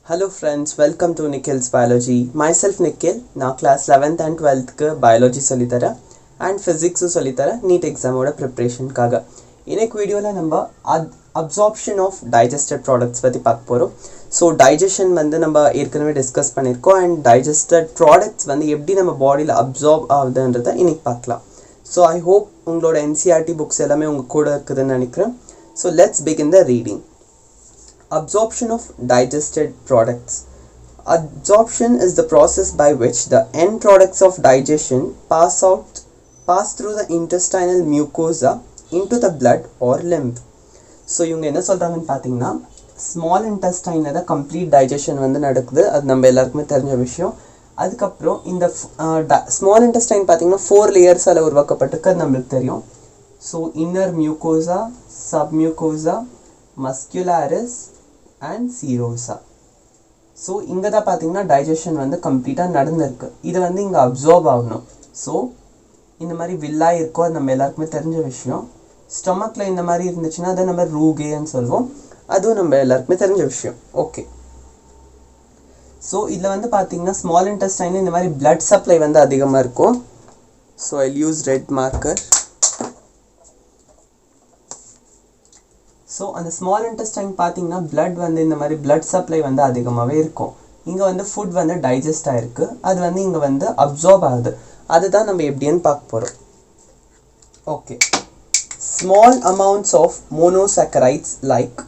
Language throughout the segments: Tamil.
Hello friends, welcome to Nikhil's Biology. Myself Nikhil, now class 11th and 12th के biology solitara and physics solitara NEET exam ओड़ा preparation कागा. इनेक वीडियो ला number absorption of digested products पति पाक पोरो. So digestion வந்து நம்ம ஏற்கனவே டிஸ்கஸ் பண்ணிருக்கோம் and digested products வந்து எப்படி நம்ம பாடியில அப்சார்ப் ஆகுதுன்றதை இன்னைக்கு பார்க்கலாம். So I hope உங்களோட NCERT books எல்லாமே உங்க கூட இருக்குதுன்னு நினைக்கிறேன். So let's begin the reading. Absorption of digested products. Absorption is the process by which the end products of digestion pass through the intestinal mucosa into the blood or lymph. So இவங்க என்ன சொல்றாங்கன்னு பாத்தீங்கன்னா small intestine ல complete digestion வந்து நடக்குது. அது நம்ம எல்லாருக்குமே தெரிஞ்ச விஷயம். அதுக்கப்புறம் இந்த small intestine பாத்தீங்கன்னா 4 layers ஆல உருவாக்கப்பட்டிருக்கு. அது நமக்கு தெரியும். So inner mucosa, submucosa, muscularis and serosa. So இங்க தான் பாத்தீங்கன்னா டைஜஷன் வந்து கம்ப்ளீட்டா நடந்துருக்கு. இது வந்து இங்க அப்சார்ப் ஆகணும். So இந்த மாதிரி வில்லா இருக்கும், அது நம்ம எல்லாருக்குமே தெரிஞ்ச விஷயம். ஸ்டொமக்ல இந்த மாதிரி இருந்துச்சுன்னா அதை நம்ம ரூகேன்னு சொல்லுவோம். அதுவும் நம்ம எல்லாருக்குமே தெரிஞ்ச விஷயம். ஓகே, ஸோ இதில் வந்து பார்த்தீங்கன்னா ஸ்மால் இன்டெஸ்டைனில் இந்த மாதிரி பிளட் சப்ளை வந்து அதிகமாக இருக்கும். So I use red marker. So அந்த ஸ்மால் இன்டெஸ்டைன் பார்த்தீங்கன்னா பிளட் வந்து இந்த மாதிரி பிளட் சப்ளை வந்து அதிகமாகவே இருக்கும். இங்கே வந்து ஃபுட் வந்து டைஜஸ்ட் ஆகிருக்கு, அது வந்து இங்கே வந்து அப்சார்ப் ஆகுது. அதுதான் நம்ம எப்படின்னு பார்க்க போகிறோம். Okay, small amounts of monosaccharides like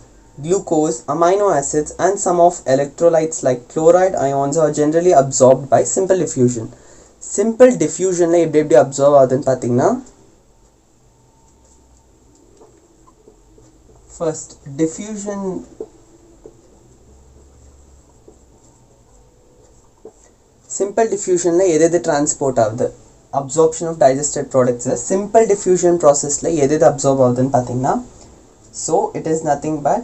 glucose, amino acids and some of electrolytes like chloride ions are generally absorbed by simple diffusion. Simple diffusion la எப்படி absorb ஆகுதுன்னு பார்த்தீங்கன்னா first diffusion simple diffusion la எது transport ஆகுது absorption of digested products simple diffusion process la எது absorb ஆகுதுன்னு பார்த்தீங்கன்னா so it is nothing but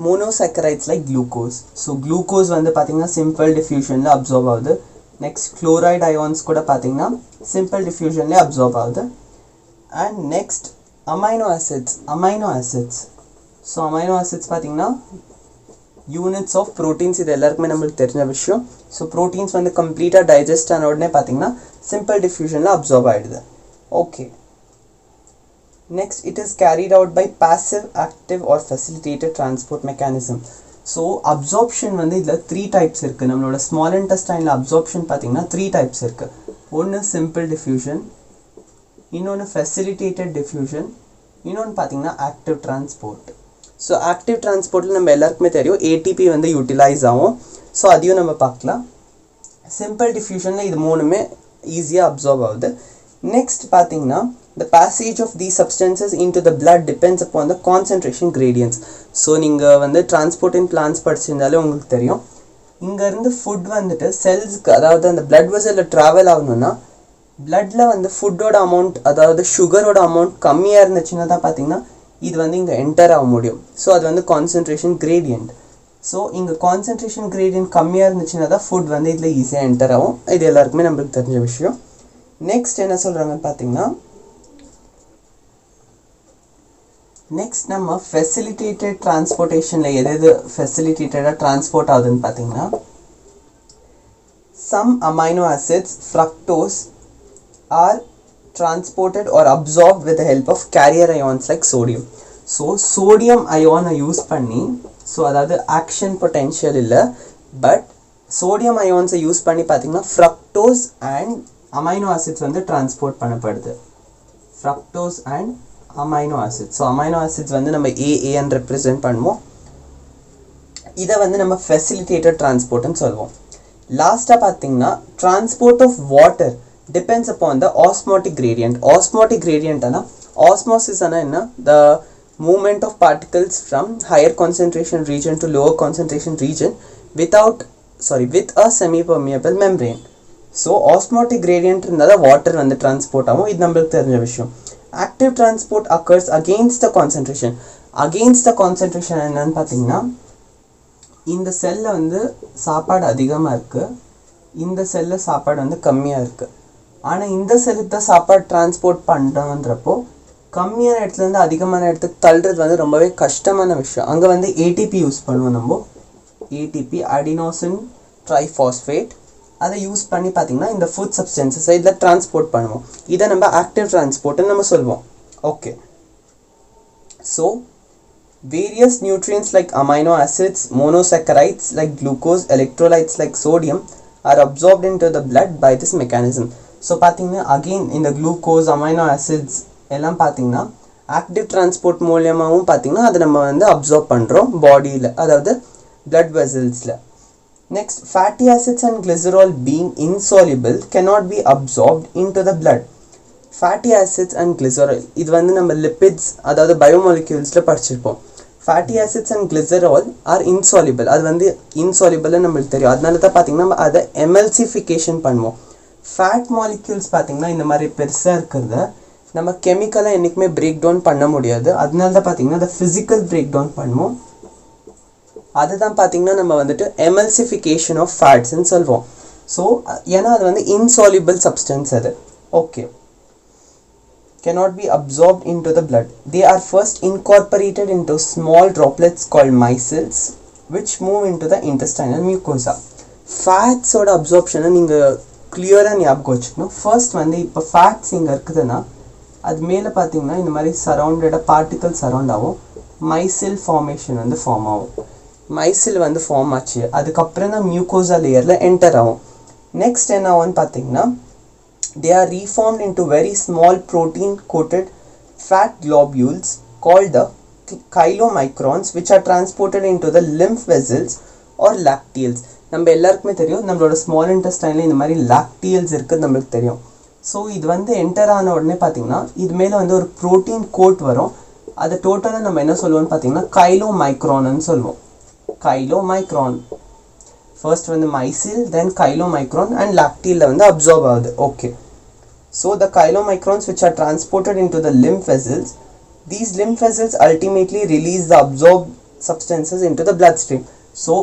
monosaccharides like glucose. So glucose வந்து பார்த்தீங்கன்னா simple diffusion ல absorb ஆகுது. next chloride ions கூட பார்த்தீங்கன்னா simple diffusion ல absorb ஆகுது. and next amino acids. So amino acids பார்த்தீங்கன்னா units of proteins, இது எல்லாருக்குமே நம்மளுக்கு தெரிஞ்ச விஷயம். so proteins வந்து கம்ப்ளீட்டாக டைஜஸ்ட் ஆன உடனே பார்த்தீங்கன்னா simple diffusion ல absorb ஆகிடுது. Okay, next it is carried out by passive, active or facilitated transport mechanism. so absorption வந்து இதுல 3 types இருக்கு. நம்மளோட small intestineல absorption பாத்தீங்கன்னா 3 types இருக்கு. ஒன்னு simple diffusion, இன்னொன்னு facilitated diffusion, இன்னொன்னு பாத்தீங்கன்னா active transport. so active transportல நம்ம எல்லாருக்குமே தெரியும் ATP வந்து யூட்டிலைஸ் ஆகும். so அதையும் நம்ம பார்க்கலாம். simple diffusionல இது மூணுமே ஈஸியா absorb ஆகுது. next பாத்தீங்கன்னா the passage of these substances into the blood depends upon the concentration gradients. so நீங்க வந்து transport in plants படிச்சிருந்தாலே உங்களுக்கு தெரியும் இங்க இருந்து ஃபுட் வந்துட்டு செல்ஸ்க்கு, அதாவது அந்த blood vesselல டிராவல் ஆகணும்னா bloodல வந்து ஃபுட்டோட அமௌண்ட், அதாவது சுகரோட அமௌண்ட் கம்மியா இருந்துச்சுன்னா தான் பாத்தீங்கன்னா இது வந்து இங்க என்டர் ஆக முடியும். so அது வந்து concentration gradient. so இங்க concentration gradient கம்மியா இருந்துச்சுன்னா தான் ஃபுட் வந்து இதுல ஈஸியா என்டர் ஆகும். இது எல்லாருக்குமே நம்மளுக்கு தெரிஞ்ச விஷயம். நெக்ஸ்ட் என்ன சொல்றாங்கன்னு பாத்தீங்கன்னா next நம்ம facilitated transportation ல எது facilitated transport ஆகுதுன்னு பாத்தீங்கன்னா some amino acids fructose are transported or absorbed with the help of carrier ions like sodium. so sodium ion use பண்ணி, so அதாவது action potential இல்ல, but sodium ions யூஸ் பண்ணி பாத்தீங்கன்னா fructose and amino acids வந்து transport பண்ணப்படுது. fructose and amino acids. so amino acids வந்து நம்ம AA and represent பண்ணுவோம். இத வந்து நம்ம facilitated transport ன்னு சொல்லுவோம். லாஸ்டா பாத்தீங்கன்னா transport of water depends upon the osmotic gradient. osmotic gradient ana osmosis ana enna the movement of particles from higher concentration region to lower concentration region with a semi permeable membrane. so osmotic gradient இருந்தா water வந்து transport ஆகும். இது நமக்கு தெரிஞ்ச விஷயம். active transport occurs against the concentration. என்னன்னு பாத்தீங்கன்னா இந்த செல்ல வந்து சாப்பாடு அதிகமா இருக்கு, இந்த செல்ல சாப்பாடு வந்து கம்மியா இருக்கு. ஆனா இந்த செல்லுக்கு தான் சாப்பாடு டிரான்ஸ்போர்ட் பண்றோம்ன்றப்போ கம்மியான இடத்துல இருந்து அதிகமான இடத்துக்கு தள்ளுறது வந்து ரொம்பவே கஷ்டமான விஷயம். அங்க வந்து ATP யூஸ் பண்ணுவோம் நம்ம. ATP adenosine triphosphate அதை யூஸ் பண்ணி பார்த்தீங்கன்னா இந்த ஃபுட் சப்ஸ்டன்சஸை இதில் டிரான்ஸ்போர்ட் பண்ணுவோம். இதை நம்ம ஆக்டிவ் டிரான்ஸ்போர்ட்னு நம்ம சொல்வோம். Okay, so various nutrients like amino acids, monosaccharides like glucose, electrolytes like sodium are absorbed into the blood by this mechanism. So பார்த்தீங்கன்னா again இந்த glucose, amino acids எல்லாம் பார்த்தீங்கன்னா ஆக்டிவ் டிரான்ஸ்போர்ட் மூலியமாகவும் பார்த்தீங்கன்னா அதை நம்ம வந்து அப்சார்ப் பண்ணுறோம் பாடியில், அதாவது blood vesselsல. Next, fatty acids and glycerol being insoluble cannot be absorbed into the blood. Fatty acids and glycerol இது வந்து நம்ம lipids அதாவது பயோமாலிக்யூல்ஸில் படிச்சிருப்போம். fatty acids and glycerol are insoluble. அது வந்து insoluble நம்மளுக்கு தெரியும். அதனால தான் பார்த்தீங்கன்னா நம்ம அதை emulsification பண்ணுவோம். fat molecules பார்த்தீங்கன்னா இந்த மாதிரி பெருசாக இருக்கிறத நம்ம கெமிக்கலாக என்றைக்குமே பிரேக் டவுன் பண்ண முடியாது. அதனால தான் பார்த்தீங்கன்னா அதை ஃபிசிக்கல் பிரேக் டவுன் பண்ணுவோம். அதுதான் பார்த்தீங்கன்னா நம்ம வந்துட்டு emulsification of fatsன்னு சொல்வோம். ஸோ ஏன்னா அது வந்து insoluble substance அது. Okay, cannot be absorbed into the blood. They are first incorporated into small droplets called micelles which move into the intestinal mucosa. Fats ஓட absorption நீங்கள் கிளியராக ஞாபகம் வச்சுக்கணும். ஃபர்ஸ்ட் வந்து இப்போ ஃபேட்ஸ் இங்கே இருக்குதுன்னா அது மேலே பார்த்தீங்கன்னா இந்த மாதிரி சரௌண்டடாக பார்ட்டிகல் சரௌண்ட் ஆகும். மைசில் ஃபார்மேஷன் வந்து ஃபார்ம் ஆகும். மைசில் வந்து ஃபார்ம் ஆச்சு, அதுக்கப்புறம் தான் மியூகோசா லேயரில் என்டர் ஆகும். நெக்ஸ்ட் என்ன ஆகும்னு பார்த்தீங்கன்னா they are reformed into very small protein coated fat globules called the chylomicrons which are transported into the lymph vessels or lacteals. நம்ம எல்லாருக்குமே தெரியும் நம்மளோட ஸ்மால் இன்டெஸ்டைனில் இந்த மாதிரி லாக்டியல்ஸ் இருக்குது நம்மளுக்கு தெரியும். ஸோ இது வந்து என்டர் ஆன உடனே பார்த்தீங்கன்னா இது மேலே வந்து ஒரு ப்ரோட்டீன் கோட் வரும். அது டோட்டலாக நம்ம என்ன சொல்லுவோம்னு பார்த்தீங்கன்னா கைலோமைக்ரான்னு சொல்லுவோம். கைலோமைக்ரான் first வந்து mycel, then chylomicron and lacteal வந்து absorb ஆகுது. Okay, so the chylomicrons which are transported into the lymph vessels, these lymph vessels ultimately release the absorbed substances into the bloodstream. So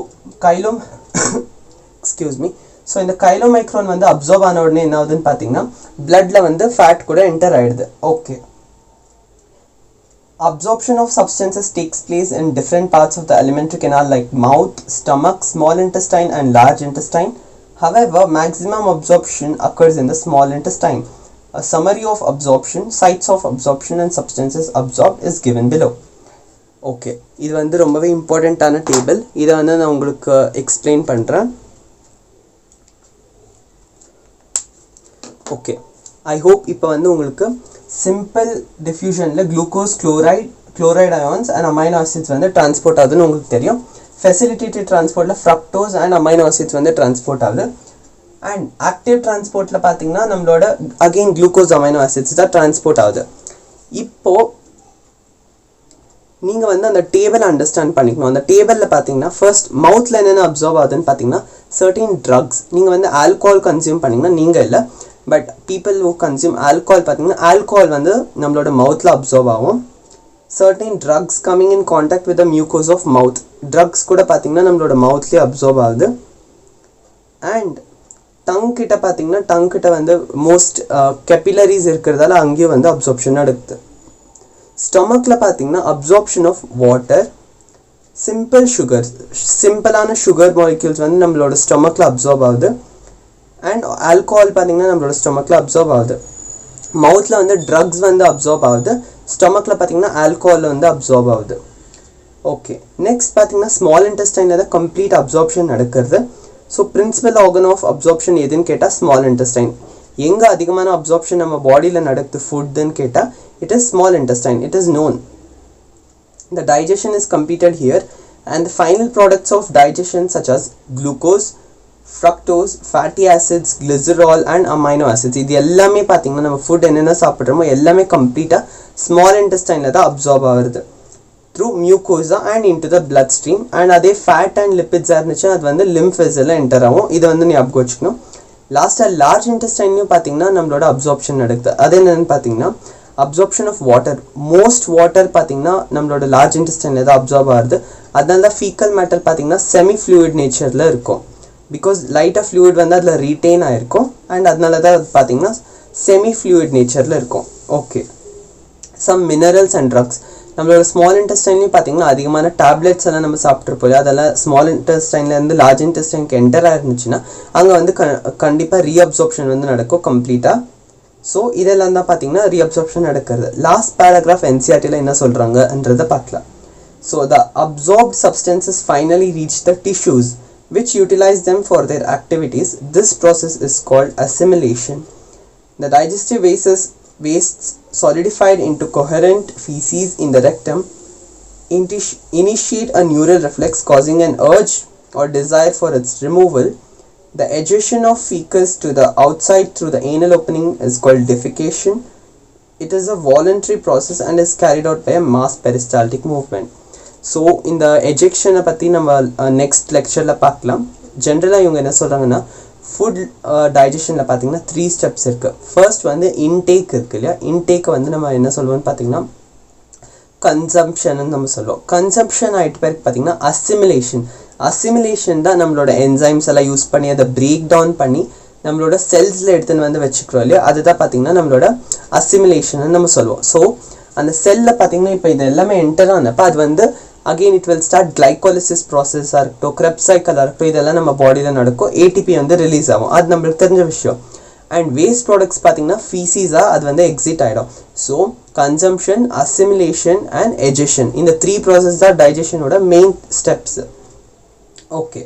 excuse me, so இந்த chylomicron வந்து absorb ஆன உடனே என்ன ஆகுதுன்னு பார்த்தீங்கன்னா bloodல வந்து fat கூட enter ஆயிடுது. Okay, absorption of substances takes place in different parts of the alimentary canal like mouth, stomach, small intestine and large intestine. However, maximum absorption occurs in the small intestine. A summary of absorption, sites of absorption and substances absorbed is given below. Okay, இது வந்து ரொம்பவே இம்பார்ட்டண்ட்டான டேபிள். இதை வந்து நான் உங்களுக்கு எக்ஸ்பிளைன் பண்ணுறேன். ஓகே, ஐ ஹோப் இப்போ வந்து உங்களுக்கு சிம்பிள் டிஃப்யூஷனில் glucose, chloride ions and amino acids வந்து டிரான்ஸ்போர்ட் ஆகுதுன்னு உங்களுக்கு தெரியும். ஃபெசிலிட்டேட்டட் டிரான்ஸ்போர்ட்டில் ஃப்ரக்டோஸ் அண்ட் அமைனோ ஆசிட்ஸ் வந்து டிரான்ஸ்போர்ட் ஆகுது. அண்ட் ஆக்டிவ் டிரான்ஸ்போர்ட்டில் பார்த்தீங்கன்னா நம்மளோட அகெயின் குளுக்கோஸ், அமைனோ ஆசிட்ஸ் தான் டிரான்ஸ்போர்ட் ஆகுது. இப்போது நீங்கள் வந்து அந்த டேபிள் அண்டர்ஸ்டாண்ட் பண்ணிக்கணும். அந்த டேபிளில் பார்த்தீங்கன்னா ஃபர்ஸ்ட் மவுத்தில் என்னென்ன அப்சர்வ் ஆகுதுன்னு பார்த்தீங்கன்னா சர்டின் ட்ரக்ஸ். நீங்கள் வந்து ஆல்கோஹால் கன்சியூம் பண்ணிங்கன்னா நீங்கள் இல்லை, but people who consume alcohol பார்த்தீங்கன்னா ஆல்கோஹால் வந்து நம்மளோட மவுத்தில் அப்சர்வ் ஆகும். Certain drugs coming in contact with the mucous of mouth, drugs கூட பார்த்தீங்கன்னா நம்மளோட மவுத்லேயே அப்சர்வ் ஆகுது. அண்ட் டங் கிட்ட பார்த்தீங்கன்னா டங் கிட்ட வந்து மோஸ்ட் கெப்பிலரிஸ் இருக்கிறதால அங்கேயும் வந்து அப்சார்ப்ஷன் நடக்குது. ஸ்டொமக்கில் பார்த்தீங்கன்னா அப்சார்ப்ஷன் ஆஃப் வாட்டர், சிம்பிளான சுகர் மாலிக்யூல்ஸ் வந்து நம்மளோட ஸ்டொமக்கில் அப்சார்ப் ஆகுது. அண்ட் ஆல்கோஹால் பார்த்தீங்கன்னா நம்மளோட ஸ்டொமக்கில் அப்சார்ப் ஆகுது. மவுத்தில் வந்து ட்ரக்ஸ் வந்து அப்சார்ப் ஆகுது, ஸ்டொமக்கில் பார்த்தீங்கன்னா ஆல்கோஹால் வந்து அப்சார்ப் ஆகுது. ஓகே, நெக்ஸ்ட் பார்த்தீங்கன்னா ஸ்மால் இன்டெஸ்டைனில் தான் கம்ப்ளீட் அப்சார்ப்ஷன் நடக்கிறது. So principal organ of absorption எதுன்னு கேட்டால் ஸ்மால் இன்டெஸ்டைன். எங்கே அதிகமான அப்சார்ப்ஷன் நம்ம பாடியில் நடக்குது ஃபுட்டுன்னு கேட்டால் it is small intestine. It is known. The digestion is completed here and the final products of digestion such as glucose, fructose, fatty acids, glycerol and amino acids இது எல்லாமே பார்த்தீங்கன்னா நம்ம ஃபுட் என்னென்ன சாப்பிட்றோமோ எல்லாமே கம்ப்ளீட்டாக ஸ்மால் இன்டெஸ்டைனில் தான் அப்சார்ப் ஆகுது through mucosa and into the blood stream. and அதே ஃபேட் அண்ட் லிப்பிட்ஸாக இருந்துச்சுன்னா அது வந்து லிம்ஃப் வெசல்ல என்டர் ஆகும். இதை வந்து ஞாபகம் வச்சுக்கணும். லாஸ்ட்டாக லார்ஜ் இன்டெஸ்டைன்லையும் பார்த்தீங்கன்னா நம்மளோட அப்சார்ப்ஷன் நடக்குது. அது என்னென்னு பார்த்தீங்கன்னா absorption of water. Most water பார்த்தீங்கன்னா நம்மளோட லார்ஜ் இன்டெஸ்டைனில் தான் அப்சார்ப் ஆகுது. அதனால தான் ஃபீக்கல் மேட்டர் பார்த்தீங்கன்னா செமி ஃப்ளூயிட் நேச்சரில் இருக்கும். பிகாஸ் லைட்டாக ஃப்ளூயிட் வந்து அதில் ரீட்டைன் ஆகிருக்கும் அண்ட் அதனால தான் அது பார்த்தீங்கன்னா செமி ஃப்ளூயிட் நேச்சரில் இருக்கும். Okay, some minerals and drugs. நம்மளோட ஸ்மால் இன்டெஸ்டைன்லையும் பார்த்தீங்கன்னா அதிகமான டேப்லெட்ஸ் எல்லாம் நம்ம சாப்பிட்ருப்போம். அதெல்லாம் ஸ்மால் இன்டெஸ்டைன்லேருந்து லார்ஜ் இன்டெஸ்டைனுக்கு என்டர் ஆயிருந்துச்சுன்னா அங்கே வந்து கண்டிப்பாக ரீஅப்சார்ப்ஷன் வந்து நடக்கும் கம்ப்ளீட்டாக. ஸோ இதெல்லாம் தான் பார்த்தீங்கன்னா ரீஅப்சார்ப்ஷன் நடக்கிறது. லாஸ்ட் பேராகிராஃப் என்சிஆர்டியில் என்ன சொல்கிறாங்கன்றதை பார்க்கலாம். So the absorbed substances finally reach the tissues which utilize them for their activities. This process is called assimilation. The digestive wastes solidified into coherent feces in the rectum initiate a neural reflex causing an urge or desire for its removal. The ejection of fecus to the outside through the anal opening is called defecation. It is a voluntary process and is carried out by a mass peristaltic movement. So இந்த எஜெக்ஷனை பற்றி நம்ம நெக்ஸ்ட் லெக்சரில் பார்க்கலாம். ஜென்ரலாக இவங்க என்ன சொல்கிறாங்கன்னா ஃபுட் டைஜஷனில் பார்த்தீங்கன்னா 3 ஸ்டெப்ஸ் இருக்குது. ஃபர்ஸ்ட் வந்து இன்டேக் இருக்குது இல்லையா, இன்டேக்கை வந்து நம்ம என்ன சொல்லுவோம்னு பார்த்தீங்கன்னா கன்சம்ஷன் நம்ம சொல்லுவோம். கன்சம்ஷன் ஆகிட்டு பேருக்கு பார்த்தீங்கன்னா அசிமிலேஷன் தான் நம்மளோட என்சைம்ஸ் எல்லாம் யூஸ் பண்ணி அதை பிரேக் டவுன் பண்ணி நம்மளோட செல்ஸில் எடுத்துன்னு வந்து வச்சுக்கிறோம் இல்லையா, அதுதான் பார்த்தீங்கன்னா நம்மளோட அசிமிலேஷன் நம்ம சொல்லுவோம். ஸோ அந்த செல்லில் பார்த்தீங்கன்னா இப்போ இது எல்லாமே என்டர் ஆனப்போ அது வந்து again it will start glycolysis ப்ராசஸாக இருக்கட்டும், கிரெப் சைக்கிளாக இருக்கட்டும், இதெல்லாம் நம்ம பாடியில் நடக்கும். ஏடிபி வந்து ரிலீஸ் ஆகும், அது நம்மளுக்கு தெரிஞ்ச விஷயம். அண்ட் வேஸ்ட் ப்ராடக்ட்ஸ் பார்த்தீங்கன்னா ஃபீசிஸாக அது வந்து எக்ஸிட் ஆகிடும். ஸோ கன்சம்ஷன், அசிமிலேஷன் அண்ட் எஜெஷன், இந்த 3 ப்ராசஸ் தான் டைஜஷனோட மெயின் ஸ்டெப்ஸு. ஓகே,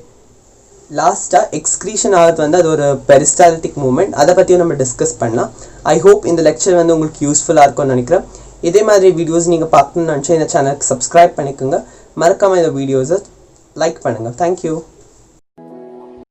லாஸ்ட்டாக எக்ஸ்க்ரீஷன் ஆகிறது வந்து அது ஒரு பெரிஸ்டால்டிக் மூமெண்ட், அதை பற்றியும் நம்ம டிஸ்கஸ் பண்ணலாம். ஐ ஹோப் இந்த லெக்சர் வந்து உங்களுக்கு யூஸ்ஃபுல்லாக இருக்கும்னு நினைக்கிறேன். இதே மாதிரி வீடியோஸ் நீங்கள் பார்க்கணும்னு நினச்சா இந்த சேனலுக்கு சப்ஸ்கிரைப் பண்ணிக்கோங்க. மறக்காமல் இந்த வீடியோஸை லைக் பண்ணுங்கள். தேங்க்யூ.